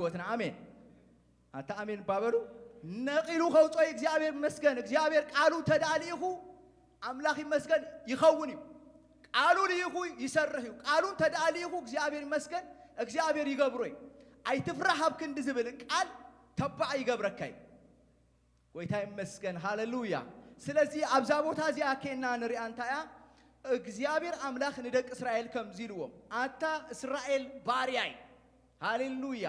ወትና አሜን አታ አሜን ባበሉ ነቂሉ ኸውጾይ እግዚአብሔር መስገን እግዚአብሔር ቃሉ ተዳሊኹ አምላኽ ይመስገን ይኸውን ቃሉን ይኹ ይሰርሕ ቃሉን ተዳሊኹ እግዚአብሔር መስገን እግዚአብሔር ይገብሮይ አይትፍራህ ሀብክ እንድዝብል ቃል ተባዕ ይገብረካይ ወይታ ይመስገን ሃሌሉያ ስለዚህ አብዛ ቦታ ዚያ ከና ንሪ አንታያ እግዚአብሔር አምላኽ ንደቅ እስራኤል ከምዚልዎም አታ እስራኤል ባሪያይ ሃሌሉያ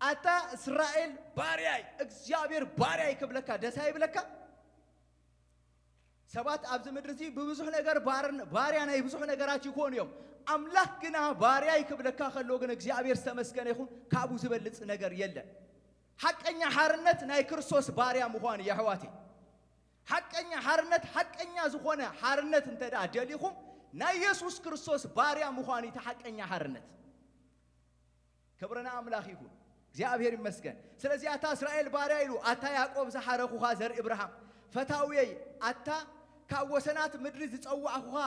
አታ እስራኤል ባሪያይ እግዚአብሔር ባሪያይ ክብለካ ደሳይ ብለካ ሰባት አብዝ ምድርዚ በብዙህ ነገር ባሪያ ናይ ብዙህ ነገራች ይኮንዮም አምላኽ ግና ባሪያይ ክብለካ ከሎ ግን እግዚአብሔር ተመስገነ ይሁን ካቡ ዝበልጽ ነገር የለን ሐቀኛ ሐርነት ናይ ክርስቶስ ባሪያ ምዃን ያህዋቴ ሐቀኛ ሐርነት ሐቀኛ ዝኾነ ሐርነት እንተዳ ደሊኹም ናይ ኢየሱስ ክርስቶስ ባሪያ ምዃን ይተሐቀኛ ሐርነት ክብረና አምላኽ ይሁን እግዚአብሔር ይመስገን ስለዚህ አታ እስራኤል ባሪያ ይሉ አታ ያዕቆብ ዘሐረኹኻ ዘር ኢብራሂም ፈታውይ አታ ካወሰናት ምድሪ ዝጸዋዕኹኻ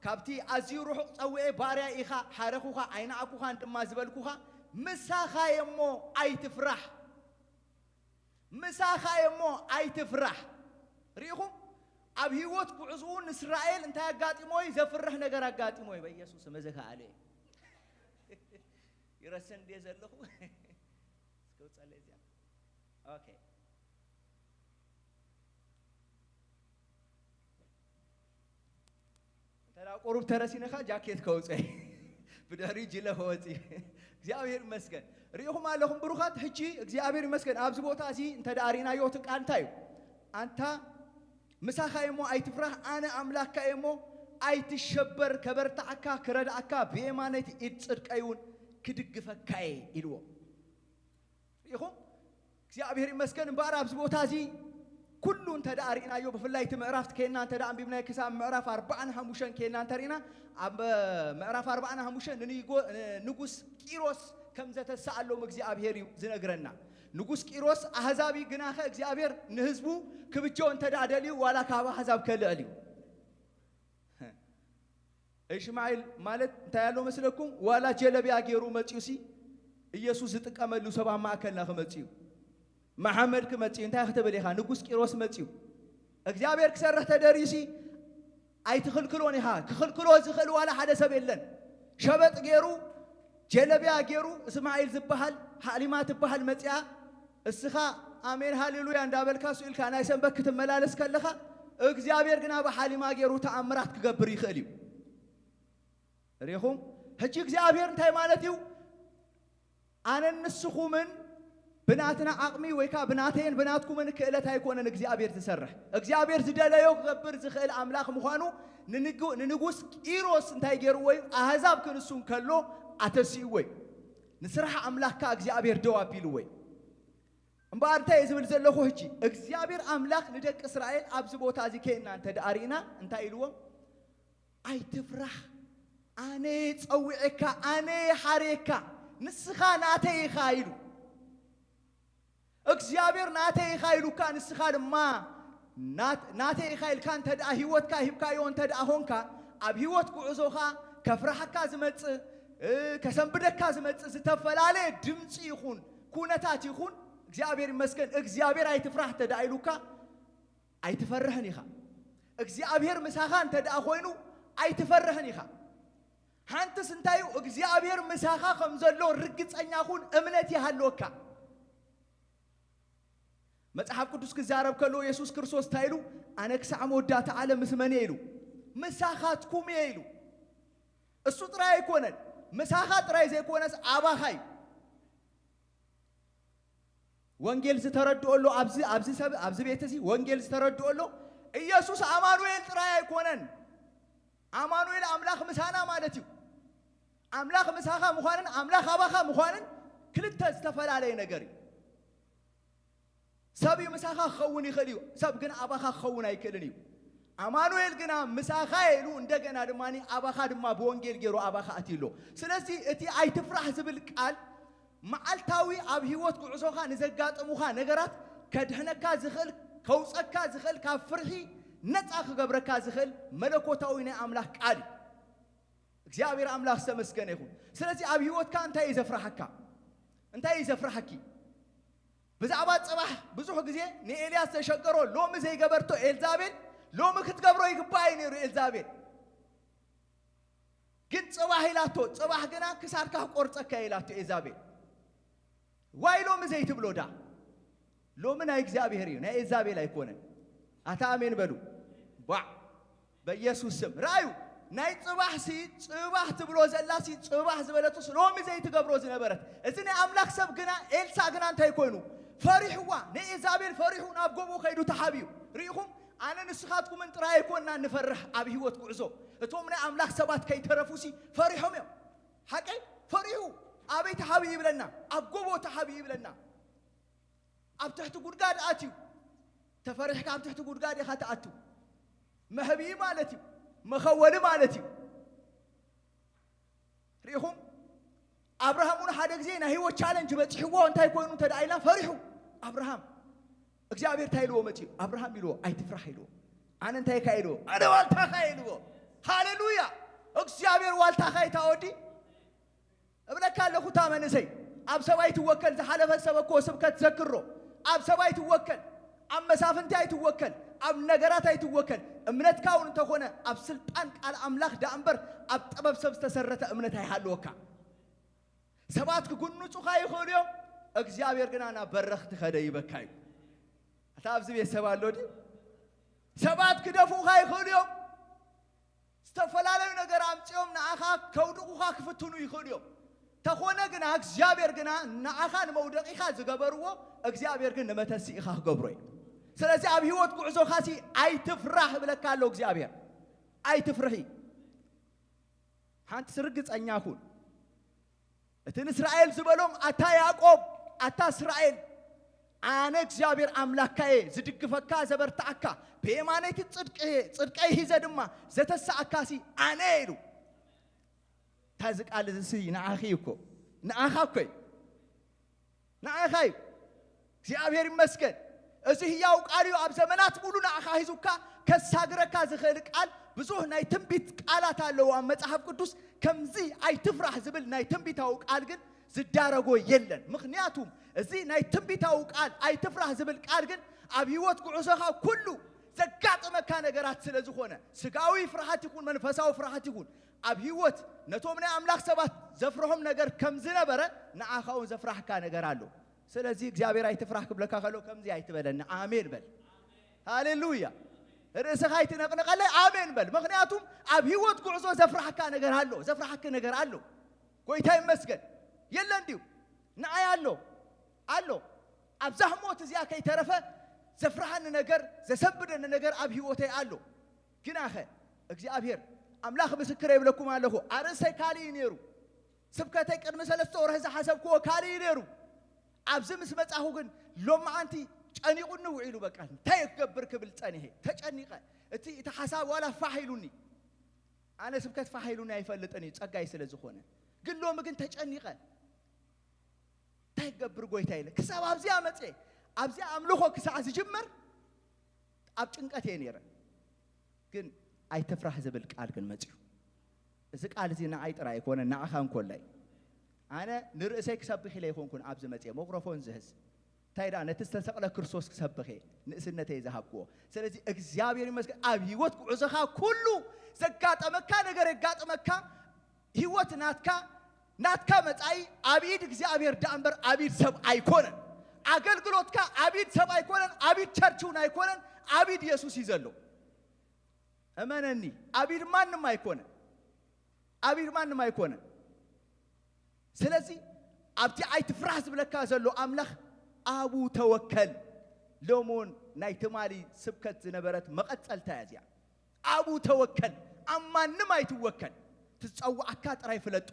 ካብቲ አዝዩ ሩሑቕ ጸውዔ ባሪያ ኢኻ ሐረኹኻ አይናዕኩኻ እንጥማ ዝበልኩኻ ምሳኻ የሞ አይትፍራህ ምሳኻ የሞ አይትፍራህ ሪኹም ኣብ ህይወት ጉዕዙን እስራኤል እንታይ አጋጢሞይ ዘፍርህ ነገር አጋጢሞይ በኢየሱስ መዘካ አለ ይረሰን ደዘለኹ እስከው ጸለይያ ኦኬ ተራቆሩብ ተረሲነኻ ጃኬት ከውፀይ ብደሪ ጅለ ሆፂ እግዚአብሔር ይመስገን ሪኹም አለኹም ብሩኻት ሕጂ እግዚአብሔር ይመስገን ኣብዚ ቦታ እዚ እንተዳሪና ዮት ቃንታዩ አንታ مساخا يمو اي تفرح انا املاكا يمو اي تشبر كبرتعكا كردعكا بيمانيت اتصدق ايون كدغفكاي يلو يخو እግዚአብሔር ይመስገን ባራብስ ቦታዚ ኩሉን ተዳሪና ዮ በፍላይ ተምዕራፍት ከና ተዳም ቢብናይ ከሳም ምዕራፍ 45 ከና ተሪና አብ ምዕራፍ 45 ንጉስ ቂሮስ ከምዘተሳአሎም እግዚአብሔር ዝነግረና ንጉስ ቂሮስ አህዛቢ ግናኸ እግዚአብሔር ንህዝቡ ክብጆን ተዳደሊው ዋላ ካባ አህዛብ ከለሊው እስማኤል ማለት ታያለው መስለኩም ዋላ ጀለቢያ ገሩ መጪውሲ ኢየሱስ ተጠቀመሉ ሰባ ማከልና ከመጪው መሐመድ ከመጪው እንታይ ከተበለኻ ንጉስ ቂሮስ መጪው እግዚአብሔር ከሰረህ ተደሪሲ አይትخلክሎን ይሃ ክخلክሎ ዝخل ዋላ ሓደ ሰብ የለን ሸበጥ ገሩ ጀለቢያ ገሩ እስማኤል ዝባሃል ሐሊማ ትባሃል መጪያ እስኻ አሜን ሃሌሉያ እንዳበልካሱ ኢልካ ናይ ሰንበክ ትመላለስ ከለኻ እግዚአብሔር ግና በሐሊማ ገሩ ተአምራት ክገብር ይኽእል እዩ ሪኹም ሕጂ እግዚአብሔር እንታይ ማለት እዩ አነ ንስኹምን ብናትና አቅሚ ወይካ ብናተን ብናትኩምን ክእለት አይኮነን እግዚአብሔር ተሰርሕ እግዚአብሔር ዝደለዮ ክገብር ዝኽእል አምላኽ ምዃኑ ንንጉስ ቂሮስ እንታይ ገሩ ወይ አህዛብ ክንሱን ከሎ አተሲው ወይ ንስራሕ አምላኽካ እግዚአብሔር ደዋቢሉ ወይ እምባርታ ይዝብል ዘለኹ ሕጂ እግዚአብሔር አምላኽ ንደቅ እስራኤል ኣብዚ ቦታ እዚ ከእናንተ ዳሪና እንታይ ኢልዎም አይትፍራህ አነ ጸውዕካ አነ ሐሬካ ንስኻ ናተይ ኻይሉ እግዚአብሔር ናተይ ኻይሉካ ንስኻ ድማ ናተይ ኻይልካ እንተዳ ህይወትካ ሂብካዮ እንተዳ ሆንካ ኣብ ህይወት ጉዕዞኻ ከፍራሕካ ዝመጽእ ከሰንብደካ ዝመጽእ ዝተፈላለ ድምጽ ይኹን ኩነታት ይኹን እግዚአብሔር ይመስገን እግዚአብሔር አይትፍራህ ተዳይሉካ አይትፈርህን ይኻ እግዚአብሔር ምሳኻ እንተዳ ኾይኑ አይትፈርህን ይኻ ሃንተስ እንታዩ እግዚአብሔር ምሳኻ ከምዘሎ ርግጸኛ ኹን እምነት ይሃለወካ መጽሐፍ ቅዱስ ክዛረብ ከሎ ኢየሱስ ክርስቶስ ታይሉ አነ ክሳዕ መወዳተ ዓለም ምስመኔ ይሉ ምሳኻትኩም ይሉ እሱ ጥራይ አይኮነን ምሳኻ ጥራይ ዘይኮነስ አባኻይ ወንጌል ዝተረድኦሎ ኣብዚ ቤተሲ ወንጌል ዝተረድኦሎ ኢየሱስ አማኑኤል ጥራይ አይኮነን አማኑኤል አምላኽ ምሳና ማለት እዩ አምላኽ ምሳኻ ምዃንን አምላኽ አባኻ ምዃንን ክልተ ዝተፈላለየ ነገር እዩ ሰብ ምሳኻ ኸውን ይኽእል እዩ ሰብ ግን አባኻ ኸውን አይክእልን እዩ አማኑኤል ግና ምሳኻ ይሉ እንደገና ድማኒ አባኻ ድማ በወንጌል ገሩ አባኻ አትይሎ ስለዚህ እቲ አይትፍራህ ዝብል ቃል መዓልታዊ ኣብ ህይወት ጉዕዞኻ ንዘጋጥሙኻ ነገራት ከድህነካ ዝኽእል ከውፀካ ዝኽእል ካብ ፍርሒ ነፃ ክገብረካ ዝኽእል መለኮታዊ ናይ አምላኽ ቃል እግዚአብሔር አምላኽ ተመስገነ ይሁን ስለዚህ ኣብ ህይወትካ እንታይ ይዘፍራሕካ እንታይ ይዘፍራሐኪ ብዛዕባ ጽባሕ ብዙሕ ግዜ ንኤልያስ ተሸገሮ ሎሚ ዘይገበርቶ ኤልዛቤል ሎሚ ክትገብሮ ይግባእ ነይሩ ኤልዛቤል ግን ጽባሕ ኢላቶ ጽባሕ ግና ክሳድካ ቆርጸካ ኢላቶ ኤልዛቤል ዋይ ሎሚ ዘይትብሎዳ ሎሚ ናይ እግዚአብሔር እዩ ናይ ኤልዛቤል ኣይኮነን ኣታ አሜን በሉ በኢየሱስ ስም ራዩ ናይ ጽባሕሲ ጽባሕ ትብሎ ዘላሲ ጽባሕ ዝበለቱስ ሎሚ ዘይትገብሮ ዝነበረት እዚ ናይ አምላክ ሰብ ግና ኤልሳ ግና እንታይ ኮይኑ ፈሪሕዋ ንኤልዛቤል ፈሪሑ ናብ ጎቦ ከይዱ ተሓቢዩ ሪኢኹም ኣነ ንስኻትኩምን ጥራይ ኮንና ንፈርሕ ኣብ ህይወት ጉዕዞ እቶም ናይ አምላክ ሰባት ከይተረፉሲ ፈሪሖም እዮም ሓቀይ ፈሪሑ ኣበይ ተሓቢዩ ይብለና ኣብ ጎቦ ተሓቢዩ ይብለና ኣብ ትሕቲ ጉድጋድ ኣትዩ ተፈሪሕካ ኣብ ትሕቲ ጉድጋድ ኢኻ ተኣቱ መህቢ ማለት እዩ መኸወሊ ማለት እዩ ሪኢኹም አብርሃም ውን ሓደ ግዜ ናይ ህይወት ቻሌንጅ በጽሕዎ እንታይ ኮይኑ ተዳኢላ ፈሪሑ አብርሃም እግዚአብሔር ታይልዎ መጽኡ አብርሃም ይልዎ ኣይትፍራህ ይልዎ ኣነ እንታይ ካይልዎ ኣነ ዋልታኻ ይልዎ ሃሌሉያ እግዚአብሔር ዋልታኻ ይታወዲ እብለካ ኣለኹ ታመንሰይ ኣብ ሰባይ ትወከል ዝሓለፈ ሰበኮ ስብከት ዘክሮ ኣብ ሰባይ ትወከል ኣብ መሳፍንቲ ኣይትወከል ኣብ ነገራት ኣይትወከል እምነትካ ውን እንተኾነ ኣብ ስልጣን ቃል አምላክ ዳእምበር ኣብ ጥበብ ሰብ ዝተሰረተ እምነት ኣይሃለወካ ሰባት ክጉንጹኻ ይኽእሉ እዮም እግዚአብሔር ግና ናብ በረኽቲ ኸደ ይበካ እዩ ኣታ ኣብዚ ቤት ሰብ ኣሎ ዲ ሰባት ክደፉኻ ይኽእሉ እዮም ዝተፈላለዩ ነገር ኣምፂኦም ንኣኻ ከውድቑኻ ክፍትኑ ይኽእሉ እዮም ተኾነ ግና እግዚአብሔር ግና ንኣኻ ንመውደቂኻ ዝገበርዎ እግዚአብሔር ግን ንመተሲ ኢኻ ክገብሮ እዩ ስለዚህ ኣብ ህይወት ጉዕዞኻሲ ኣይትፍራህ ብለካ ኣሎ እግዚአብሔር ኣይትፍርሒ ሓንቲ ስርግፀኛ ኩን እቲ ንእስራኤል ዝበሎም ኣታ ያዕቆብ ኣታ እስራኤል ኣነ እግዚአብሔር ኣምላካየ ዝድግፈካ ዘበርታዓካ ብየማነይቲ ጽድቀይ ሂዘ ድማ ዘተሳዓካሲ ኣነ ኢሉ ታዚ ቃል እዚ ንኣኺ እኮ ንኣኻ እኮ ንኣኻ እዩ እግዚአብሔር ይመስገን እዚ ህያው ቃል እዩ ኣብ ዘመናት ሙሉ ንኣኻ ሂዙካ ከሳግረካ ዝኽእል ቃል ብዙሕ ናይ ትንቢት ቃላት ኣለዎ ኣብ መጽሓፍ ቅዱስ ከምዚ ኣይትፍራህ ዝብል ናይ ትንቢታዊ ቃል ግን ዝዳረጎ የለን ምክንያቱም እዚ ናይ ትንቢታዊ ቃል ኣይትፍራህ ዝብል ቃል ግን ኣብ ህይወት ጉዕዞኻ ኩሉ ዘጋጥመካ ነገራት ስለ ዝኾነ ስጋዊ ፍርሃት ይኹን መንፈሳዊ ፍርሃት ይኹን ኣብ ህይወት ነቶም ናይ አምላክ ሰባት ዘፍርሖም ነገር ከም ዝነበረ ንኣኻ ውን ዘፍራሕካ ነገር ኣሎ ስለዚህ እግዚአብሔር ኣይትፍራህ ክብለካ ከሎ ከምዚ ኣይትበለኒ አሜን በል ሃሌሉያ ርእስኻ ኣይትነቕንቐለይ አሜን በል ምክንያቱም ኣብ ህይወት ጉዕዞ ዘፍራሕካ ነገር ኣሎ ዘፍራሕክ ነገር ኣሎ ጎይታ ይመስገን የለ እንዲሁ ንኣይ ኣሎ ኣብዛ ሕሞት እዚኣ ከይተረፈ ዘፍራሕኒ ነገር ዘሰብደኒ ነገር ኣብ ህይወተይ ኣሎ ግን ኣኸ እግዚአብሔር ኣምላኽ ምስክር ይብለኩም ኣለኹ ኣርእሰይ ካሊእ ነይሩ ስብከተይ ቅድሚ 3 ወርሒ ዝሓሰብክዎ ካሊእ ነይሩ ኣብዚ ምስ መጻኹ ግን ሎማዓንቲ ጨኒቁኒ ውዒሉ በቃ እንታይ ክገብር ክብል ጸኒሐ ተጨኒቀ እቲ ሓሳብ ዋላ ፋሕ ኢሉኒ ኣነ ስብከት ፋሕ ኢሉኒ ኣይፈልጥን እዩ ጸጋይ ስለ ዝኾነ ግን ሎሚ ግን ተጨኒቀ እንታይ ክገብር ጎይታ ኢለ ክሳብ ኣብዚኣ መጽ ኣብዚኣ ኣምልኾ ክሳዕ ዝጅመር ኣብ ጭንቀት እየ ነይረ ግን ኣይትፍራህ ዝብል ቃል ግን መጽኡ እዚ ቃል እዚ ንዓይ ጥራይ ኣይኮነ ንዓኻ እንኮላይ ኣነ ንርእሰይ ክሰብሕ ኢለ ይኮንኩን ኣብዚ መጽ ሚክሮፎን ዝህዝ ታይዳ ነቲ ዝተሰቕለ ክርስቶስ ክሰብሕ ንእስነተይ ዝሃብክዎ ስለዚህ እግዚአብሔር ይመስገን ኣብ ህይወት ጉዕዞኻ ኩሉ ዘጋጠመካ ነገር የጋጥመካ ህይወት ናትካ መጻኢ ኣብ ኢድ እግዚአብሔር ዳእምበር ኣብ ኢድ ሰብ ኣይኮነን ኣገልግሎትካ ኣብ ኢድ ሰብ ኣይኮነን ኣብ ኢድ ቸርች እውን ኣይኮነን ኣብ ኢድ ኢየሱስ እዩ ዘሎ እመነኒ ኣብ ኢድ ማንም ኣይኮነን ኣብ ኢድ ማንም ኣይኮነን ስለዚህ ኣብቲ ኣይትፍራህ ዝብለካ ዘሎ ኣምላኽ ኣቡ ተወከል ሎሞን ናይ ትማሊ ስብከት ዝነበረት መቐጸልታ እዚኣ ኣቡ ተወከል ኣብ ማንም ኣይትወከል ትጸዋዓካ ጥራይ ፍለጦ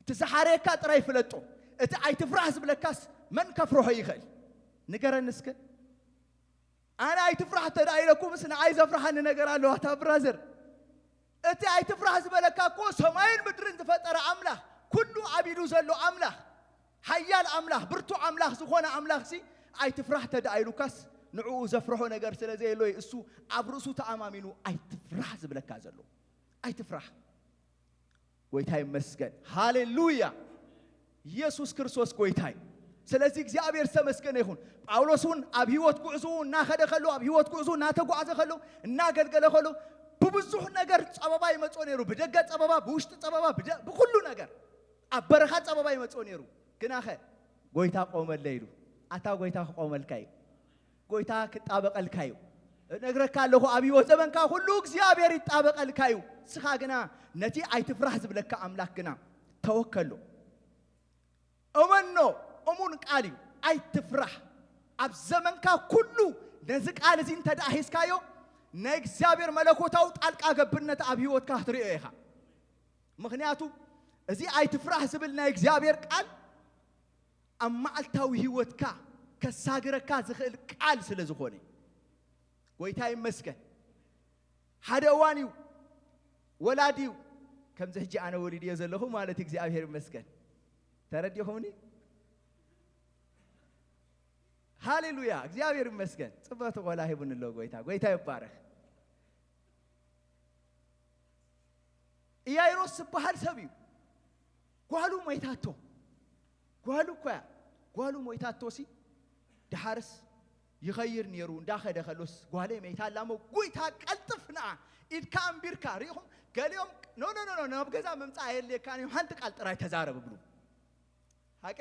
ትዝሓርየካ ጥራይ ፍለጦ እቲ ኣይትፍራህ ዝብለካስ መን ከፍርሖ ይኽእል ንገረኒ እስከ ኣነ ኣይትፍራህ ተዳኢለኩምስ ንኣይ ዘፍራሐኒ ነገር ኣለዋ እታ ብራዘር እቲ ኣይትፍራህ ዝበለካ እኮ ሰማይን ምድርን ዝፈጠረ ኣምላኽ ኩሉ ኣብ ኢዱ ዘሎ ኣምላኽ ሓያል ኣምላኽ ብርቱ ኣምላኽ ዝኾነ ኣምላኽሲ ኣይትፍራህ ተዳኢሉካስ ንዕኡ ዘፍርሖ ነገር ስለ ዘየሎይ እሱ ኣብ ርእሱ ተኣማሚኑ ኣይትፍራህ ዝብለካ ዘሎ ኣይትፍራህ ጎይታ ይመስገን ሃሌሉያ ኢየሱስ ክርስቶስ ጎይታይ ስለዚ እግዚአብሔር ተመስገነ ይሁን ጳውሎስን ኣብ ህይወት ጉዕዞ እና ኸደኸሎ ኣብ ህይወት ጉዕዞ እና ተጓዘ ኸሎ እና ገልገለ ኸሎ በብዙሕ ነገር ጸበባ ይመጾ ነሩ በደገ ጸበባ በውሽጥ ጸበባ በሁሉ ነገር አበረኻ ጸበባ ይመጾ ነሩ ግናኸ ጎይታ ቆመለ ይሉ አታ ጎይታ ቆመልካይ ጎይታ ክጣበቀልካዩ ነግረካለሁ ኣብ ህይወት ዘመንካ ሁሉ እግዚአብሔር ይጣበቀልካዩ ስኻ ግና ነቲ ኣይትፍራህ ዝብለካ አምላክ ግና ተወከሉ እመኖ እሙን ቃል ኣይትፍራህ ኣብ ዘመንካ ሁሉ ነዚ ቃል እዚ እንተዳሂስካዮ ናይ እግዚአብሔር መለኮታው ጣልቃ ገብነት ኣብ ህይወትካ ትሪኦ ኢኻ ምክንያቱ እዚ ኣይትፍራህ ዝብል ናይ እግዚአብሔር ቃል ኣብ ማዕልታዊ ህይወትካ ከሳግረካ ዝኽእል ቃል ስለ ዝኾነ ጎይታ ይመስገን ሓደ እዋን እዩ ወላዲ ከምዚ ሕጂ ኣነ ወሊድየ ዘለኹ ማለት እግዚአብሔር ይመስገን ተረዲኹምኒ ሃሌሉያ እግዚአብሔር ይመስገን ጽበቱ ቆላ ይሁንሎ ጎይታ ይባረክ ኢያይሮስ በሃል ሰብዩ ጓሉ ሞይታቶ ጓሉ ኮያ ጓሉ ሞይታቶ ሲ ድሓርስ ይኸይር ነሩ እንዳኸደ ኸሎስ ጓለ ሜታላሞ ጎይታ ቀልጥፍና ኢድካ ኣምቢርካ ሪኹም ገሊኦም ኖ ነብገዛ መምጻ የለካኒ ሓንቲ ቃል ጥራይ ተዛረብ ብሉ ሃቀ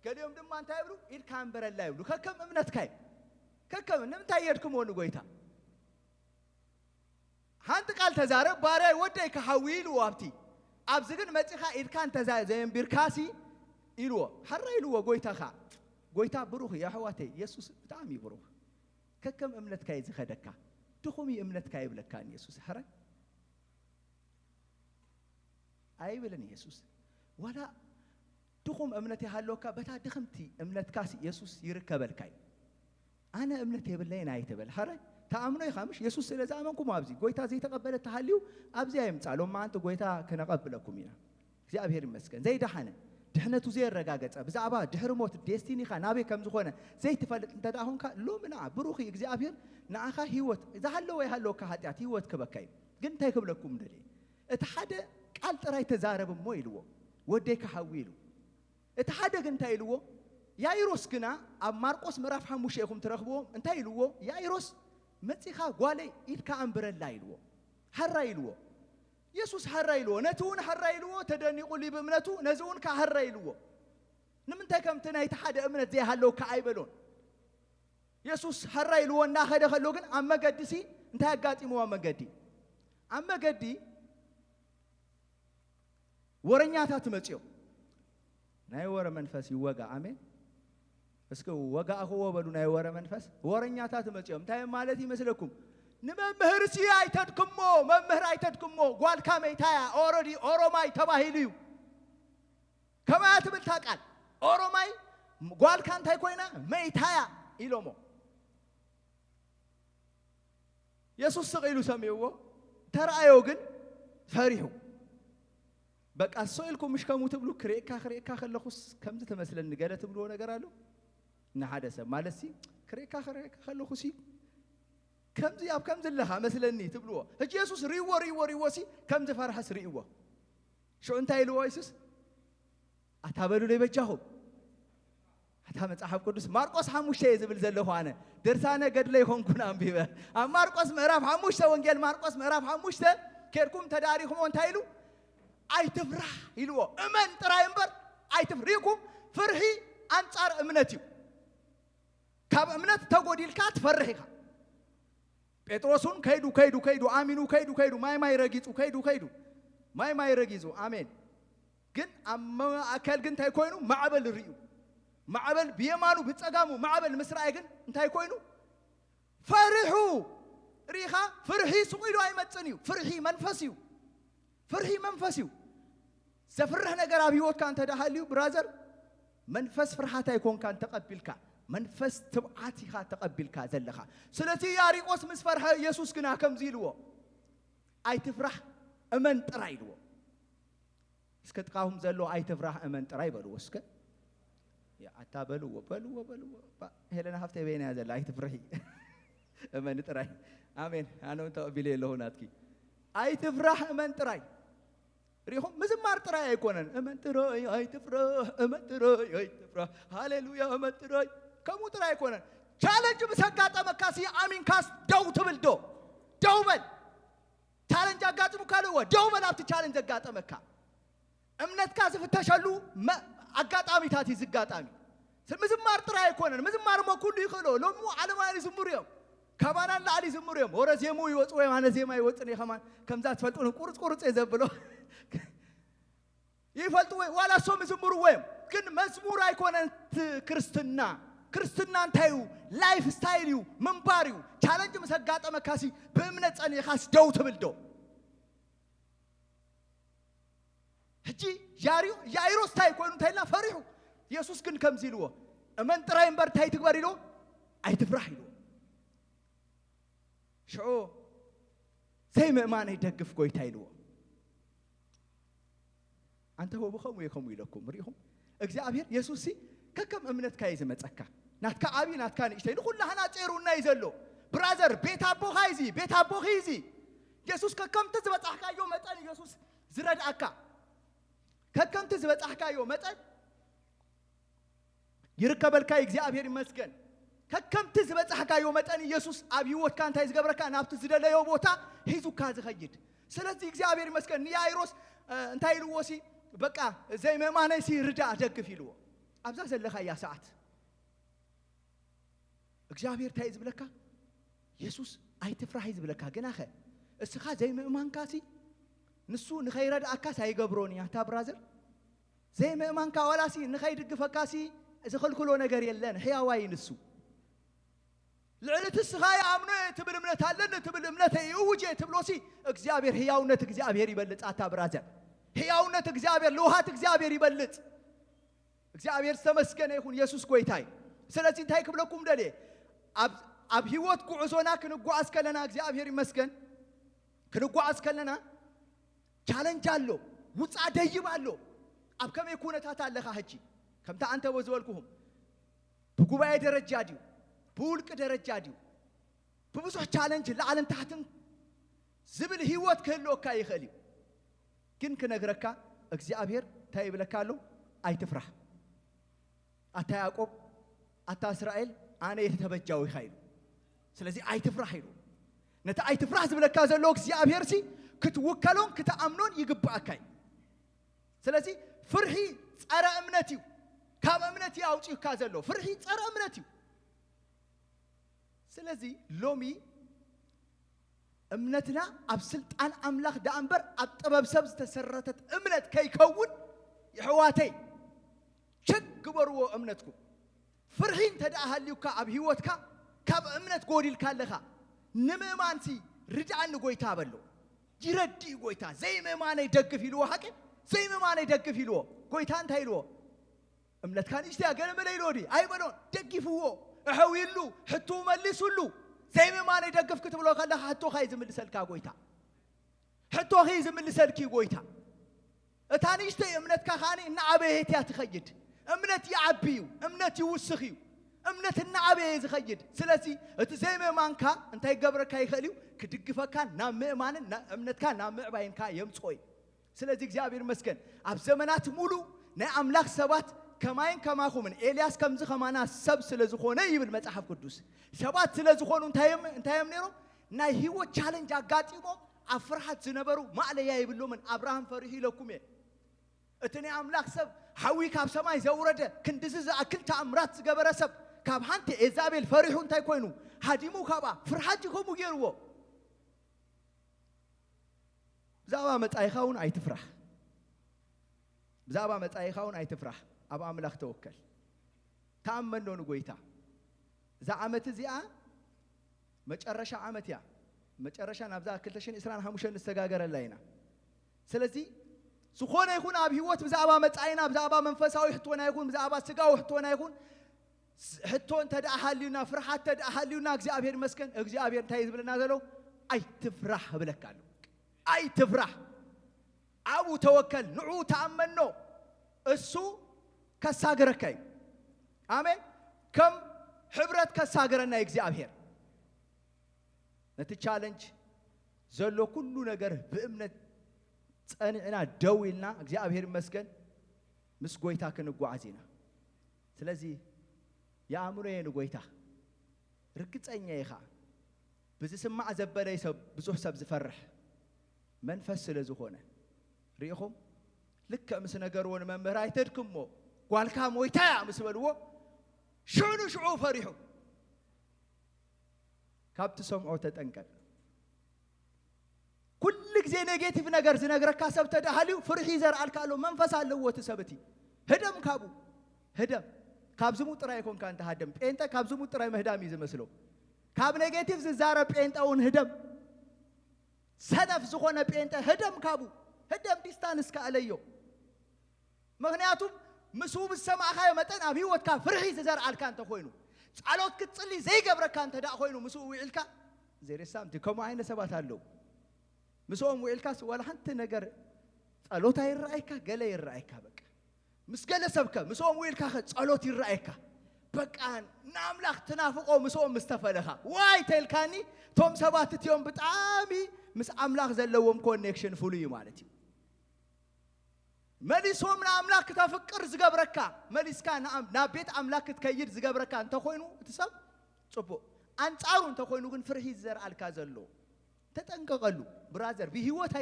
ገሊኦም ድማ እንታይ ይብሉ ኢድካ ኣምበረላ ይብሉ ከከም እምነትካይ ከከም ንምንታይ የድኩም ወኑ ጎይታ ሓንቲ ቃል ተዛረብ ባሪያይ ወደይ ከሐዊሉ ዋብቲ ኣብዚ ግን መጪኻ ኢድካን ተዛዘምቢርካሲ ኢልዎ ሓራ ኢልዎ ጎይታኻ ጎይታ ብሩኽ ያሕዋተይ ኢየሱስ በጣም ይብሩኽ ከከም እምነትካይ ዝኸደካ ድኹም እምነትካይ ይብለካ ኢየሱስ ሓራ ኣይብልን ኢየሱስ ወላ ድኹም እምነት ያሃለውካ በታ ድኽምቲ እምነትካሲ ኢየሱስ ይርከበልካይ ኣነ እምነት የብለይና ኣይትብል ሓራ ተኣምኖ ይኻምሽ ኢየሱስ ስለዛ ኣመንኩም ኣብዚ ጎይታ ዘይተቀበለ ተሃልዩ ኣብዚ ኣይምጻሎም ማንተ ጎይታ ከነቀብለኩም ኢና እግዚአብሔር ይመስገን ዘይዳሓነ ድሕነቱ ዘይረጋገጸ ብዛዕባ ድሕሪ ሞት ዴስቲኒኻ ናበይ ከም ዝኾነ ዘይትፈልጥ እንተዳኹንካ ሎምና ብሩኺ እግዚአብሔር ንዓኻ ህይወት ዝሃለወ ይሃለወካ ኃጢአት ህይወት ክበካይ ግን እንታይ ክብለኩም ደሊ እቲ ሓደ ቃል ጥራይ ተዛረብሞ ኢልዎ ወደይ ከሐዊ ኢሉ እቲ ሓደ ግን እንታይ ኢልዎ ያይሮስ ግና ኣብ ማርቆስ ምዕራፍ 5 ኢኹም ትረኽብዎ እንታይ ኢልዎ ያይሮስ መጺኻ ጓለይ ኢድካ ኣምብረላ ኢልዎ ሓራ ኢልዎ ኢየሱስ ሓራ ኢልዎ ነቱን ሓራ ኢልዎ ተደኒቁ ሊብ እምነቱ ነዚውን ከሓራ ኢልዎ ንምንታይ ከምቲ ናይቲ ሓደ እምነት ዘይሃለውካ ኣይበሎን ኢየሱስ ሓራ ኢልዎ እናኸደ ኸሎ ግን ኣብ መገዲሲ እንታይ ኣጋጢምዎ ኣብ መገዲ ወረኛታት መጺኦም ናይ ወረ መንፈስ ይወጋ አሜን እስከ ወጋእኽዎ በሉ ናይ ወረ መንፈስ ወረኛታት መጺኦም እንታይ ማለት ይመስለኩም ንመምህር ሲ ኣይተድክሞ መምህር ኣይተድክሞ ጓልካ መይታያ ኦሮዲ ኦሮማይ ተባሂልዩ ከማያ ትብል ታቃል ኦሮማይ ጓልካ እንታይ ኮይና መይታያ ኢሎሞ ኢየሱስ ስቂሉ ሰሚዕዎ ተራእዮ ግን ፈሪሁ በቃ ሶይልኩም ምሽከሙ ትብሉ ክሬካ ኸለኹስ ከምዚ ተመስለን ገለ ትብልዎ ነገር አሎ ንሓደ ሰብ ማለት ሲ ክሬካ ኸለኹሲ ከምዚ ኣብ ከምዚ ለኻ መስለኒ ትብልዎ ሕጂ ኢየሱስ ሪዎ ሲ ከምዚ ፈርሐስ ሪእዎ ሾ እንታይ ኢልዎ ኢየሱስ ኣታበሉ ለይበጃኹም ኣታ መጽሓፍ ቅዱስ ማርቆስ 5 ዝብል ዘለኹ ኣነ ድርሳነ ገድለ ይኾንኩን ኣንቢበ ኣብ ማርቆስ ምዕራፍ 5 ወንጌል ማርቆስ ምዕራፍ 5 ከድኩም ተዳሪኹም እንታይ ኢሉ ኣይትፍራህ ኢልዎ እመን ጥራይ እምበር ኣይትፍሪኩም ፍርሂ አንጻር እምነት እዩ ካብ እምነት ተጎዲልካ ትፈርህ ኢኻ ጴጥሮስን ከይዱ አሚኑ ከይዱ ማይ ረጊጹ ከይዱ ማይ ረጊጹ አሜን ግን አከል ግን እንታይ ኮይኑ ማዕበል ርዩ ማዕበል በየማኑ ብጸጋሙ ማዕበል ምስራይ ግን እንታይ ኮይኑ ፈርሑ ሪኻ ፍርሂ ስቁኢሉ ኣይመጽን እዩ ፍርሂ መንፈስ እዩ ዘፍርህ ነገር ኣብ ህይወትካ እንተ ዳሃልዩ ብራዘር መንፈስ ፍርሃት ኣይኮንካ ተቀቢልካ መንፈስ ትብዓት ኢኻ ተቀቢልካ ዘለኻ ስለቲ ያሪቆስ ምስ ፈርሐ ኢየሱስ ግና ከምዚ ኢልዎ ኣይትፍራህ እመን ጥራይ ኢልዎ እስከ ጥቃሁም ዘሎ ኣይትፍራህ እመን ጥራይ በልዎ እስከ ያ አታበልዎ ሄለና ሀፍተ በይና ያዘላ ኣይትፍርሂ እመን ጥራይ አሜን አነው ተቀቢል የለሁናትኪ ኣይትፍራህ እመን ጥራይ ريهم مزمار تراي يكونن أمن تراي أي تفرح أمن تراي أي تفرح هاليلويا أمن تراي كم تراي يكونن challenge مسكات أمكاسي آمين كاس دو تبلدو دوبل challenge أقات مكالو دوبل أبتي challenge أقات أمكا أمنت كاس فتشلو ما أقات آمي تاتي زقات آمي مزمار تراي يكونن مزمار ما كل يخلو لو مو على ما يزمريهم كمان لا علي زمريهم ورا زيمو يوصوا أنا زيما يوصني كمان كم ذات فلتون كورس يزبلو يفلتوا ولا سوم زمروا وين كن مزمور يكونن كريستنا انتايو لايف ستايليو منباريو challenge مسقات أمكاسي بأمنة أني خاص دو تبلدو هجي ياريو ستايل كونن تايلا فريحو يسوس كن كم زيلوه أمن ترى ينبر تاي تكبري له أي تفرحي له شو زي ما أنا يدقف كوي تايلوه أنت هو بخم ويخم ويلكم ريهم أجزاء يسوسي كم أمنت كايز متأكا ناتكا أبي ناتكا نشتي نقول لها ناتيرو نايزلو برادر بيت أبو خيزي يسوس كم تزبط أحكا يوم متأني يسوس زرد أكا كم تزبط أحكا يوم متأن يركب الكاي أجزاء مسكن كم تزبط أحكا يوم متأني يسوس أبي وات كان تايز قبل كان أبت زرد لا يوم وتا هيزو كاز خيد سلسي أجزاء مسكن يا إيروس انتهي الوسي بقى زي ما نسي رجع دق فيلو أبزاز اللي خيا ساعات እግዚአብሔር ታይዝ ብለካ ኢየሱስ አይትፍራህ ይዝ ብለካ ግን አኸ እስኻ ዘይ ምእማን ካሲ ንሱ ንኸይረድ አካስ አይገብሮን ያታ ብራዘር ዘይ ምእማን ካወላሲ ንኸይድግፈካሲ ዝኽልክሎ ነገር የለን ሕያዋይ ንሱ ልዕልት እስኻ ያምኖ ትብል እምነት አለን ትብል እምነት ይውጄ ትብሎሲ እግዚአብሔር ሕያውነት እግዚአብሔር ይበልጥ አታ ብራዘር ሕያውነት እግዚአብሔር ለውሃት እግዚአብሔር ይበልጥ እግዚአብሔር ተመስገነ ይሁን ኢየሱስ ጎይታይ ስለዚህ ታይ ክብለኩም ደሌ አብ ህይወት ጉዕዞና ክንጓዝ ከለና እግዚአብሔር ይመስገን ክንጓዝ ከለና ቻሌንጅ አለ ውጻ ደይባሎ አብ ከመ ኩነታት አለኻ ህጂ ከምታ አንተ ወዝወልኩሁም በጉባኤ ደረጃ ዲው በውልቅ ደረጃ ዲው በብዙ ቻሌንጅ ለዓለም ታህትን ዝብል ህይወት ከሎካ ይኸሊ ግን ከነግረካ እግዚአብሔር ታይ ብለካሉ አይትፍራህ አታ ያዕቆብ አታ እስራኤል አነ የተበጃው ይኸይሉ ስለዚህ አይትፍራህ ይሉ ነታ አይትፍራህ ዝብለካ ዘሎ እግዚአብሔር ሲ ክትወከሎን ክትአምኖን ይግባአካይ ስለዚህ ፍርሂ ጸረ እምነቲው ካብ እምነቲ አውጪው ካዘሎ ፍርሂ ጸረ እምነቲው ስለዚህ ሎሚ እምነትና አብ ስልጣን አምላክ ዳንበር አብ ጥበብ ሰብ ተሰረተት እምነት ከይከውን ይሕዋተይ ቸግበርዎ እምነትኩም ፍርሂን ተዳሃልዩካ አብ ህይወትካ ካብ እምነት ጎዲል ካለኻ ንምእማንሲ ርጃን ጎይታ በሎ ይረዲ ጎይታ ዘይ ምእማነይ ደግፍ ይልዎ ሐቂ ዘይ ምእማነይ ደግፍ ይልዎ ጎይታ እንታይ ይልዎ እምነት ካን ይስቲያ ገለ መለይሎዲ አይበሎን ደግፍዎ እሐዊሉ ሕቱ መልሱሉ ዘይ ምእማነይ ደግፍ ክትብሎ ካለኻ ሕቶ ኻይ ዝምልሰልካ ጎይታ ሕቶ ኻይ ዝምልሰልኪ ጎይታ እታኒሽተ እምነትካ ኻኒ እና አበየትያ ትኸይድ እምነት ያዓቢዩ እምነት ይውስኺዩ እምነትና አበየ ዝኸይድ ስለዚህ እቲ ዘይ ምእማንካ እንታይ ገብረካ ይኸልዩ ክድግፈካ ናብ ምእማንን እምነትካ ናብ ምዕባይንካ የምጾይ ስለዚህ እግዚአብሔር መስገን አብ ዘመናት ሙሉ ናይ አምላክ ሰባት ከማይን ከማኹምን ኤልያስ ከምዝ ኸማና ሰብ ስለዝኾነ ይብል መጽሐፍ ቅዱስ ሰባት ስለዝኾኑ እንታይም ነይሮ ናይ ህይወት ቻሌንጅ አጋጢሞ አፍርሃት ዝነበሩ ማዕለያ ይብሎምን አብርሃም ፈሪሂ ለኩም እትኔ አምላክ ሰብ ሐዊ ካብ ሰማይ ዘውረደ ክንድዝ ዝኣክል ተአምራት ዝገበረ ሰብ ካብ ሓንቲ ኤዛቤል ፈሪሑ እንታይ ኮይኑ ሃዲሙ ካባ ፍርሃት ይኸሙ ገይርዎ ብዛዕባ መጻኢኻውን ኣይትፍራህ ብዛዕባ መጻኢኻውን ኣይትፍራህ ኣብ ኣምላኽ ተወከል ተኣመኖ ንጎይታ እዛ ዓመት እዚኣ መጨረሻ ዓመት እያ መጨረሻ ናብዛ 2025 ንስተጋገረላ ኢና ስለዚ ዝኾነ ይኹን ኣብ ህይወት ብዛዕባ መጻኢና ብዛዕባ መንፈሳዊ ሕቶና ይኹን ብዛዕባ ስጋዊ ሕቶና ይኹን ሕቶ እንተደኣሃልዩና ፍርሃት ተደኣሃልዩና እግዚአብሔር መስገን እግዚአብሔር እንታይ ዝብለና ዘሎ ኣይትፍራህ ብለካሉ ኣይትፍራህ አቡ ተወከል ንዑ ተአመኖ እሱ ከሳገረካ አሜን ከም ሕብረት ከሳገረና እግዚአብሔር ነቲ ቻሌንጅ ዘሎ ኩሉ ነገር በእምነት ጸንዕና ደውልና እግዚአብሔር ይመስገን ምስ ጎይታ ክንጓዓዚና ስለዚህ የአእምሮዬን ጎይታ ርግጸኛ ይኻ ብዝስማዕ ዘበለይ ሰብ ብዙሕ ሰብ ዝፈርሕ መንፈስ ስለዝኾነ ሪኢኹም ልክ ምስ ነገርዎን መምህር አይተድክሞ ጓልካ ሞይታያ ምስ በልዎ ሽዑ ፈሪሑ ካብቲ ሰምዖ ተጠንቀቅ ኩል ግዜ ኔጌቲቭ ነገር ዝነግረካ ሰብ ተዳሃልዩ ፍርሒ ዘርአልካ ኣሎ መንፈስ ኣለዎ ተሰበቲ ህደም ካብ ዝሙ ጥራይ ኮንካ እንተ ሃደም ጴንጤ ካብ ዝሙ ጥራይ መህዳም ይዝመስሎ ካብ ኔጌቲቭ ዝዛረብ ጴንጤውን ህደም ሰነፍ ዝኾነ ጴንጤ ህደም ዲስታንስ ካለዮ ምክንያቱም ምስኡ ብሰማዕካዮ መጠን ኣብ ህይወትካ ፍርሒ ዝዘርአልካ እንተ ኮይኑ ጸሎት ክትጽሊ ዘይገብረካ እንተ ዳ ኮይኑ ምስኡ ውዕልካ ዘይረሳምቲ ከምኡ ዓይነት ሰባት ኣለዉ ምስኦም ውዕልካስ ዋላ ሓንቲ ነገር ጸሎት አይረአይካ ገለ ይረአይካ በቃ ምስ ገለ ሰብከ ምስኦም ውዕልካ ጸሎት ይረአይካ በቃ ናምላኽ ትናፍቆ ምስኦም ምስተፈለኻ ዋይ ተልካኒ ቶም ሰባት እትዮም ብጣዕሚ ምስ አምላኽ ዘለዎም ኮኔክሽን ፍሉይ ማለት እዩ መሊሶም ንአምላኽ ተፍቅር ዝገብረካ መሊስካ ናብ ቤት አምላኽ ክትከይድ ዝገብረካ እንተ ኮይኑ እትሰብ ጽቡቕ አንጻሩ እንተ ኮይኑ ግን ፍርሒ ዝዘርአልካ ዘሎ ተጠንቀቀሉ ብራዘር ብህይወት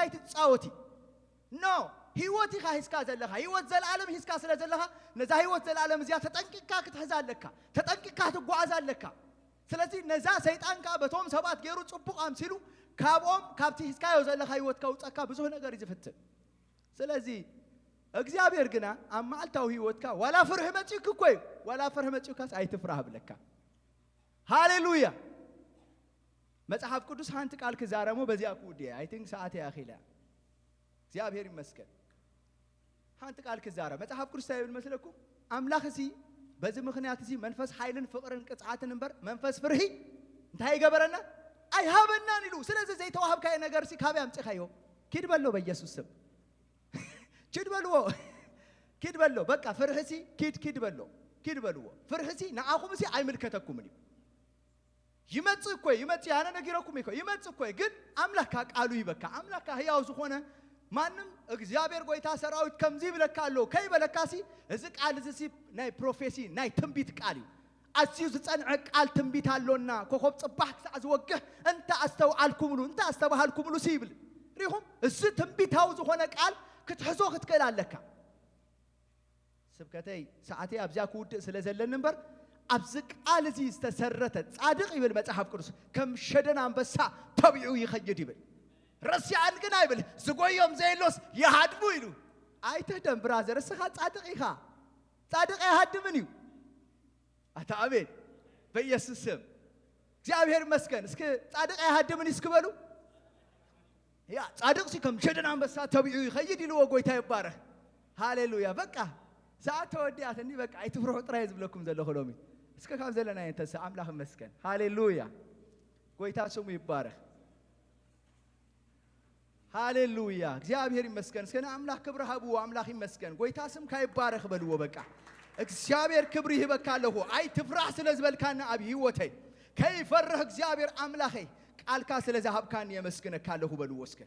አይትጻወቲ ኖ ህይወት ኢኻ ሂስካ ዘለኻ ህይወት ዘላለም ሂስካ ስለ ዘለኻ ነዛ ህይወት ዘላለም እዚያ ተጠንቅቅካ ክትሕዛለካ ተጠንቅቅካ ትጓዓዛለካ ስለዚህ ነዛ ሰይጣንካ በቶም ሰባት ገይሩ ጽቡቕ አምሲሉ ካብኦም ካብቲ ሂስካዮ ዘለኻ ህይወት ከውፀካ ብዙሕ ነገር ይዝፍትን ስለዚህ እግዚአብሔር ግና ኣብ መዓልታዊ ህይወትካ ዋላ ፍርህ መጪክ ኮይ ዋላ ፍርህ መጪካስ አይትፍራህ ብለካ ሃሌሉያ መጽሐፍ ቅዱስ ሃንት ቃል ክዛረሞ በዚያ ኩዲ አይ ቲንክ ሰዓት ያኺላ እግዚአብሔር ይመስገን ሃንት ቃል ክዛረም መጽሐፍ ቅዱስ ታይብል መስለኩም አምላኽ እዚ በዚህ ምክንያት እዚ መንፈስ ኃይልን ፍቅርን ቅጽዓትን እንበር መንፈስ ፍርሂ እንታይ ይገበረና አይሃበናን ይሉ ስለዚህ ዘይተዋህብካይ ነገር ሲ ካበ ያምጽኻዮ ኪድበሎ በኢየሱስ ስም ኪድበሎ በቃ ፍርህሲ ኪድበሎ ፍርህሲ ናአኹም ሲ አይምልከተኩም ነው ይመጽእ ያነ ነገርኩም ይመጽእ ግን አምላካ ቃሉ ይበካ አምላካ ህያው ዝኾነ ማንም እግዚአብሔር ጎይታ ሰራዊት ከምዚ ብለካሎ ከይበለካሲ እዚ ቃል እዚ ናይ ፕሮፌሲ ናይ ትንቢት ቃል አሲዩ ዝጸንዐ ቃል ትንቢት አሎና ኮኮብ ጽባህ ክሳዕ ዝወግህ እንተ አስተውዓልኩምሉ እንተ አስተባሃልኩምሉ ሲብል ሪኹም እዚ ትንቢታው ዝኾነ ቃል ክትሕዞ ክትከላለካ ስብከተይ ሰዓቴ አብዚያ ኩውድእ ስለ ዘለን እንበር ኣብዚ ቃል እዚ ዝተሰረተ ጻድቕ ይብል መጽሐፍ ቅዱስ ከም ሸደን አንበሳ ተብዑ ይኸይድ ይብል ረሲዓን ግን አይብል ዝጎዮም ዘይሎስ ይሃድሙ ይሉ አይተደም ብራዘር እስኻ ጻድቕ ኢኻ ጻድቕ አይሃድምን እዩ አታ አሜን በኢየሱስ ስም እግዚአብሔር ይመስገን እስከ ጻድቕ አይሃድምን ይስክበሉ ያ ጻድቕ ሲ ከም ሸደን አንበሳ ተብዑ ይኸይድ ይሉ ወጎይታ ይባረክ ሃሌሉያ በቃ ሰዓት ተወዲያት እንዲ በቃ አይትፍሩህ ጥራይ ዝብለኩም ዘለኹ ሎሚ እስከ ካብ ዘለና እንተሰ አምላኽ ይመስገን ሃሌሉያ ጎይታ ስሙ ይባረክ ሃሌሉያ እግዚአብሔር ይመስገን እስከ አምላኽ ክብር ሃቡ አምላኽ ይመስገን ጎይታ ስም ካይባረክ በልዎ በቃ እግዚአብሔር ክብር ይበካለሁ አይትፍራህ ስለዝበልካና አብ ህይወተይ ከይፈርህ እግዚአብሔር አምላኸይ ቃልካ ስለዛሃብካን የመስገነካለሁ በልዎ እስከ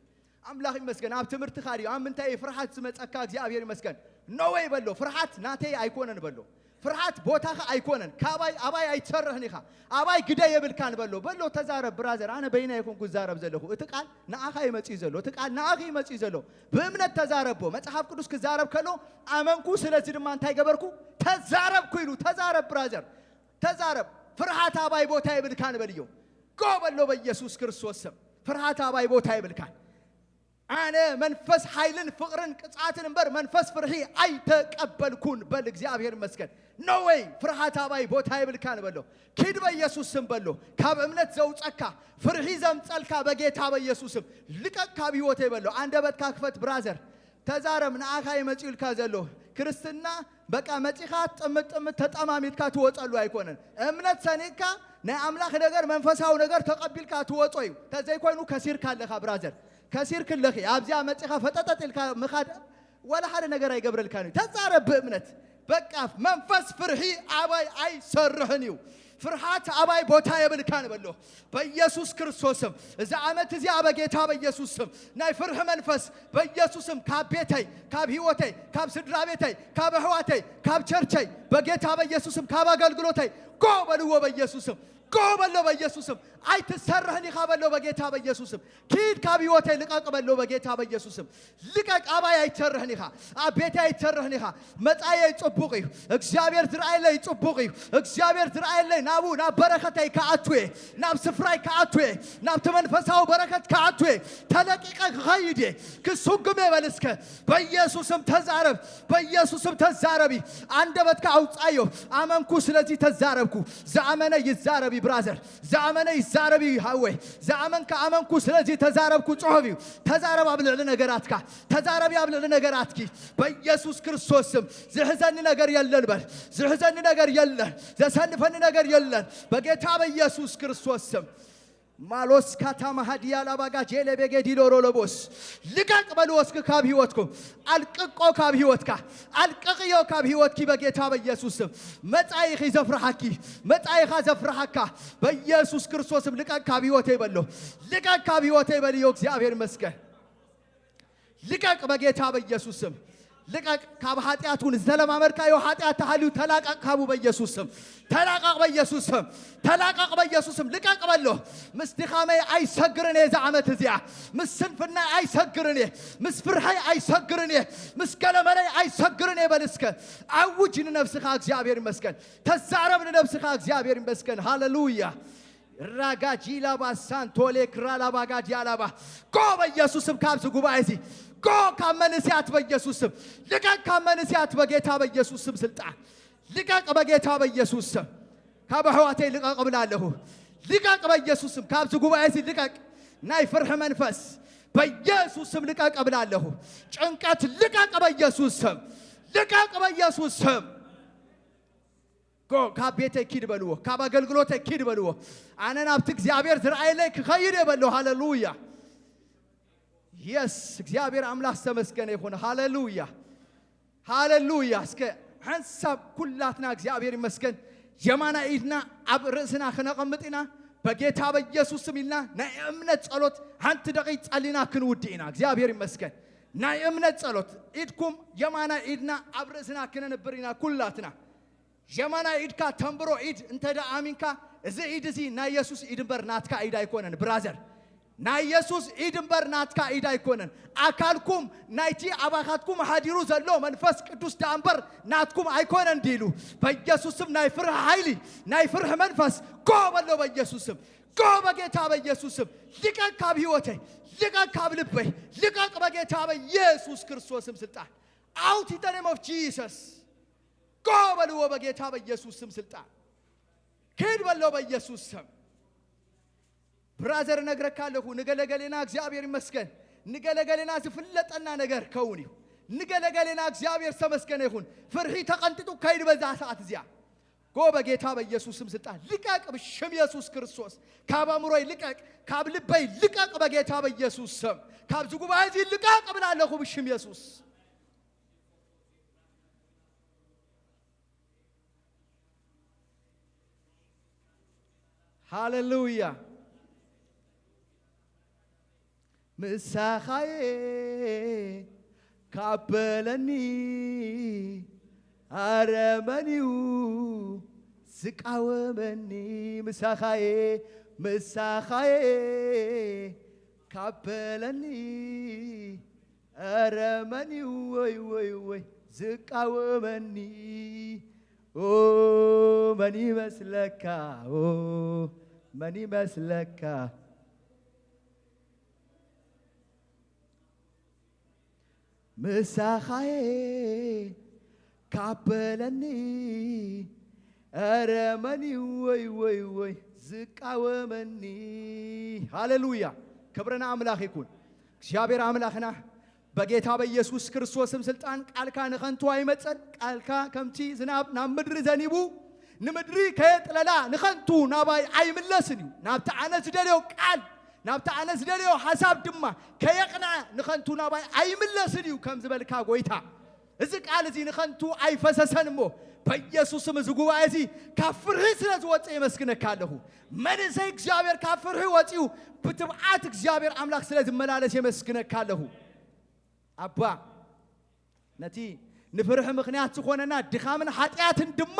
አምላኽ ይመስገን አብ ትምርት ኻሪ አምንታይ ፍርሃት ዝመጸካ እግዚአብሔር ይመስገን ኖ ወይ በሎ ፍርሃት ናተይ አይኮነን በሎ ፍርሃት ቦታኻ አይኮነን ካባይ አባይ አይተሰርህን ኢኻ አባይ ግደ የብልካን በሎ ተዛረብ ብራዘር አነ በይና ይኮንኩ ዛረብ ዘለኹ እቲ ቃል ናአኻ ይመጽ ዘሎ እቲ ቃል ናአኺ ይመጽ ዘሎ በእምነት ተዛረብቦ መጽሐፍ ቅዱስ ክዛረብ ከሎ አመንኩ ስለዚህ ድማ እንታይ ገበርኩ ተዛረብኩ ይሉ ተዛረብ ብራዘር ተዛረብ ፍርሃት አባይ ቦታ የብልካን በልዮ ጎበሎ በኢየሱስ ክርስቶስ ስም ፍርሃት አባይ ቦታ የብልካን አነ መንፈስ ኃይልን ፍቅርን ቅጽዓትን እንበር መንፈስ ፍርሂ አይተቀበልኩን በል እግዚአብሔር ይመስገን ኖ ወይ ፍርሃት አባይ ቦታ ይብልካን በሎ ኪድ በኢየሱስ ስም በሎ ካብ እምነት ዘውጸካ ፍርሂ ዘምጸልካ በጌታ በኢየሱስ ስም ልቀቅ ካብ ህይወቴ በሎ አንደበትካ ክፈት ብራዘር ተዛረም ናአኻ ይመጽልካ ዘሎ ክርስትና በቃ መጽኻ ጥምጥ ተጠማሚትካ ትወጸሉ አይኮነን እምነት ሰኒካ ናይ አምላኽ ነገር መንፈሳው ነገር ተቀቢልካ ትወጾዩ ተዘይ ኮይኑ ከሲርካ ለኻ ብራዘር ከሲር ክለኺ አብዚያ መጽኻ ፈጠጠጥልካ መኻድ ወላ ሓደ ነገር አይገብረልካኒ ተዛረብ በእምነት በቃ መንፈስ ፍርሂ አባይ አይሰርህን እዩ ፍርሃት አባይ ቦታ የብልካን በሎ በኢየሱስ ክርስቶስም እዛ ዓመት እዚያ በጌታ በኢየሱስም ናይ ፍርህ መንፈስ በኢየሱስም ካብቤተይ ካብ ህይወተይ ካብ ስድራ ቤተይ ካብ ህዋተይ ካብ ቸርቸይ በጌታ በኢየሱስም ካብ አገልግሎተይ ጎ በልዎ በኢየሱስም ጎ በሎ በኢየሱስም አይተሰረህኒ ካበሎ በጌታ በኢየሱስም ኪድ ካብ ህይወተይ ልቀቅ በሎ በጌታ በኢየሱስም ልቀቅ አባይ አይተረህኒኻ አቤቴ አይተረህኒኻ መጻየ ይጽቡቅ እዩ እግዚአብሔር ዝራእየለይ ይጽቡቅ እዩ እግዚአብሔር ዝራእየለይ ናቡ ናብ በረከተይ ከአትዌ ናብ ስፍራይ ከአትዌ ናብ ተመንፈሳው በረከት ከአትዌ ተለቂቀ ኸይዴ ክሱግሜ በልስከ በኢየሱስም ተዛረብ በኢየሱስም ተዛረቢ አንደበትከ አውጻዮ አመንኩ ስለዚህ ተዛረብኩ ዘአመነ ይዛረቢ ብራዘር ዘአመነ ይዛረቢ ሃወይ ዘአመን ከአመንኩ ስለዚህ ተዛረብኩ ጾህቢው ተዛረብ አብልዕ ነገራትካ ተዛረብ ያብልዕ ነገራትኪ በኢየሱስ ክርስቶስ ስም ዝህዘን ነገር የለን በል ዝህዘን ነገር የለን ዘሰንፈን ነገር የለን በጌታ በኢየሱስ ክርስቶስ ስም ማሎስ ካታማ ሀዲያ ላባጋ ጄሌቤጌ ዲሎሮ ለቦስ ልቀቅ በልወስክ ካብ ህይወትኩ አልቅቆ ካብ ህይወትካ አልቅቅዮ ካብ ህይወትኪ በጌታ በኢየሱስ ስም መጻይኺ ዘፍራሐኪ መጻይኻ ዘፍራሐካ በኢየሱስ ክርስቶስ ስም ልቀቅ ካብ ህይወቴ በሎ ልቀቅ ካብ ህይወቴ በልዮ እግዚአብሔር ይመስገን ልቀቅ በጌታ በኢየሱስ ስም ልቀቅ ካብ ኃጢአቱን ዘለማመድካዮ ኃጢአት ተሐሉ ተላቀቅ ካቡ በኢየሱስ ስም ተላቀቅ በኢየሱስ ስም ተላቀቅ በኢየሱስ ስም ልቀቅ በሎ ምስድኻመይ አይሰግርኔ ዘዓመት እዚያ ምስንፍና አይሰግርኔ ምስፍርሃይ አይሰግርኔ ምስገለመለይ አይሰግርኔ በልስከ አውጅን ነፍስኻ እግዚአብሔር ይመስገን ተዛረብ ነፍስኻ እግዚአብሔር ይመስገን ሃሌሉያ ራጋጂላ ባሳንቶሌ ክራላ ባጋጂያላባ ጎ በኢየሱስ ስም ካብዝ ጉባኤዚ ጎ ካመንሲያት በኢየሱስ ስም ልቀቅ ካመንሲያት በጌታ በኢየሱስ ስም ስልጣን ልቀቅ በጌታ በኢየሱስ ስም ካበህዋቴ ልቀቅ ብላለሁ ልቀቅ በኢየሱስ ስም ካብዝ ጉባኤዚ ልቀቅ ናይ ፍርህ መንፈስ በኢየሱስ ስም ልቀቅ ብላለሁ ጭንቀት ልቀቅ በኢየሱስ ስም ልቀቅ በኢየሱስ ስም ጎ ካቤቴ ኪድ በልዎ ካብ አገልግሎቴ ኪድ በልዎ አነን አብት እግዚአብሔር ዝራእየለይ ክኸይድ በልዎ ሃሌሉያ የስ እግዚአብሔር አምላክ ተመስገነ ይሁን ሃሌሉያ ሃሌሉያ እስከ ሐሳብ ኩላትና እግዚአብሔር ይመስገን የማና ኢድና አብ ርእስና ከነቀምጥና በጌታ በኢየሱስ ስም ይልና ናይ እምነት ጸሎት አንተ ደቂቅ ጸሊና ክንውድኢና እግዚአብሔር ይመስገን ናይ እምነት ጸሎት ኢድኩም የማና ኢድና አብ ርእስና ከነብርና ኩላትና የማና ኢድካ ተንብሮ ኢድ እንተዳ አሚንካ እዚ ኢድ እዚ ናይ ኢየሱስ ኢድንበር ናትካ ኢድ አይኮነን ብራዘር ናይ ኢየሱስ ኢድንበር ናትካ ኢድ አይኮነን አካልኩም ናይቲ አባኻትኩም ሐዲሩ ዘሎ መንፈስ ቅዱስ ዳንበር ናትኩም አይኮነን ዲሉ በኢየሱስ ስም ናይ ፍርህ ኃይሊ ናይ ፍርህ መንፈስ ጎ በሎ በኢየሱስ ስም ጎ በጌታ በኢየሱስ ስም ልቀቅ ካብ ህይወቴ ልቀቅ ካብ ልቤ ልቀቅ በጌታ በኢየሱስ ክርስቶስ ስም ስልጣን out in the name of Jesus ጎ በልዎ በጌታ በኢየሱስ ስም ስልጣን ሄድ በሎ በኢየሱስ ስም ብራዘር ነግረካለሁ ንገለገሌና እግዚአብሔር ይመስገን ንገለገሌና ዝፍለጠና ነገር ከውኒ ንገለገሌና እግዚአብሔር ተመስገነ ይሁን ፍርሂ ተቀንጥጡ ከይድ በዛ ሰዓት እዚያ ጎ በጌታ በኢየሱስ ስም ስልጣን ልቀቅ በሽም ኢየሱስ ክርስቶስ ካባምሮይ ልቀቅ ካብ ልበይ ልቀቅ በጌታ በኢየሱስ ስም ካብ ዝጉባኤ ልቀቅ ብላለሁ በሽም ኢየሱስ ሃሌሉያ ምሳኻዬ ካበለኒ አረመኒው ዝቃወመኒ ምሳኻዬ ካበለኒ አረመኒው ወይ ዝቃወመኒ ኦ መኒ መስለካ መኒ መስለካ ምሳኻዬ ካበለኒ አረመኒ ወይ ዝቃወመኒ ሃሌሉያ ክብርና አምላክ ይኩን እግዚአብሔር አምላክና በጌታ በኢየሱስ ክርስቶስም ስልጣን ቃልካ ንኸንቱ አይመጸን ቃልካ ከምቲ ዝናብ ናብ ምድሪ ዘኒቡ ንምድሪ ከየጥለላ ንኸንቱ ናባይ አይምለስን ናብታ አነስ ደልዮ ቃል ናብታ አነስ ደልዮ ሐሳብ ድማ ከየቅና ንኸንቱ ናባይ አይምለስን ከም ዝበልካ ጎይታ እዚ ቃል እዚ ንኸንቱ አይፈሰሰንሞ በኢየሱስም ዝጉባኤዚ ካፍርህ ስለዝወፀ ይመስግነካለሁ መንዘይ እግዚአብሔር ካፍርህ ወጪው ብትብዓት እግዚአብሔር አምላክ ስለዝመላለስ ይመስግነካለሁ አባ ነቲ ንፍርህ ምክንያት ዝኾነና ድኻምን ኃጢአትን ድማ